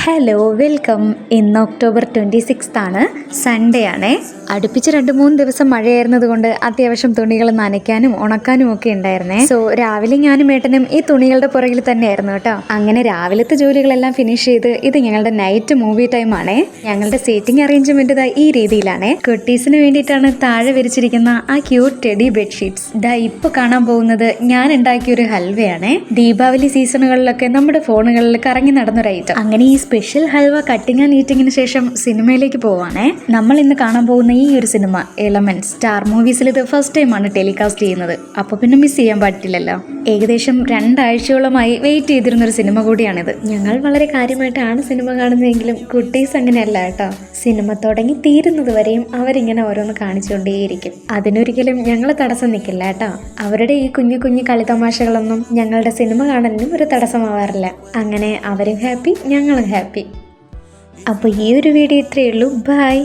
Hello welcome. ഇന്ന് October 26 Sunday ആണ്. അടുപ്പിച്ച് 2-3 ദിവസം മഴയായിരുന്നത് കൊണ്ട് അത്യാവശ്യം തുണികൾ നനയ്ക്കാനും ഉണക്കാനും ഒക്കെ ഉണ്ടായിരുന്നേ. സോ രാവിലെ ഞാനും ഏട്ടനും ഈ തുണികളുടെ പുറകിൽ തന്നെയായിരുന്നു കേട്ടോ. അങ്ങനെ രാവിലത്തെ ജോലികളെല്ലാം ഫിനിഷ് ചെയ്ത് ഇത് ഞങ്ങളുടെ നൈറ്റ് മൂവി ടൈം ആണ്. ഞങ്ങളുടെ സീറ്റിംഗ് അറേഞ്ച്മെന്റ് ഈ രീതിയിലാണ്. കുട്ടീസിന് വേണ്ടിയിട്ടാണ് താഴെ വിരിച്ചിരിക്കുന്ന ആ ക്യൂട്ട് ടെഡി ബെഡ്ഷീറ്റ്സ്. ഇപ്പൊ കാണാൻ പോകുന്നത് ഞാൻ ഉണ്ടാക്കിയ ഒരു ഹൽവയാണ്. ദീപാവലി സീസണുകളിലൊക്കെ നമ്മുടെ ഫോണുകളിൽ കറങ്ങി നടന്നൊരു ഐറ്റം. അങ്ങനെ ഈ സ്പെഷ്യൽ ഹൽവ കട്ടിംഗ് ആൻഡ് ഈറ്റിങ്ങിന് ശേഷം സിനിമയിലേക്ക് പോവാണേ. നമ്മൾ ഇന്ന് കാണാൻ പോകുന്ന ഈ ഒരു സിനിമ എലമെന്റ് സ്റ്റാർ മൂവീസിൽ ഇത് ഫസ്റ്റ് ടൈമാണ് ടെലികാസ്റ്റ് ചെയ്യുന്നത്. അപ്പൊ പിന്നെ മിസ് ചെയ്യാൻ പറ്റില്ലല്ലോ. ഏകദേശം 2 ആഴ്ചയോളമായി വെയിറ്റ് ചെയ്തിരുന്നൊരു സിനിമ കൂടിയാണിത്. ഞങ്ങൾ വളരെ കാര്യമായിട്ടാണ് സിനിമ കാണുന്നതെങ്കിലും കുട്ടീസ് അങ്ങനെയല്ല കേട്ടോ. സിനിമ തുടങ്ങി തീരുന്നത് വരെയും അവരിങ്ങനെ ഓരോന്ന് കാണിച്ചുകൊണ്ടേയിരിക്കും. അതിനൊരിക്കലും ഞങ്ങൾ തടസ്സം നിൽക്കില്ല കേട്ടോ. അവരുടെ ഈ കുഞ്ഞു കുഞ്ഞു കളിതമാശകളൊന്നും ഞങ്ങളുടെ സിനിമ കാണലിനും ഒരു തടസ്സമാവാറില്ല. അങ്ങനെ അവരും ഹാപ്പി, ഞങ്ങളും ഹാപ്പി. അപ്പോൾ ഈ ഒരു വീഡിയോ ഇത്രയേ ഉള്ളൂ. ബൈ.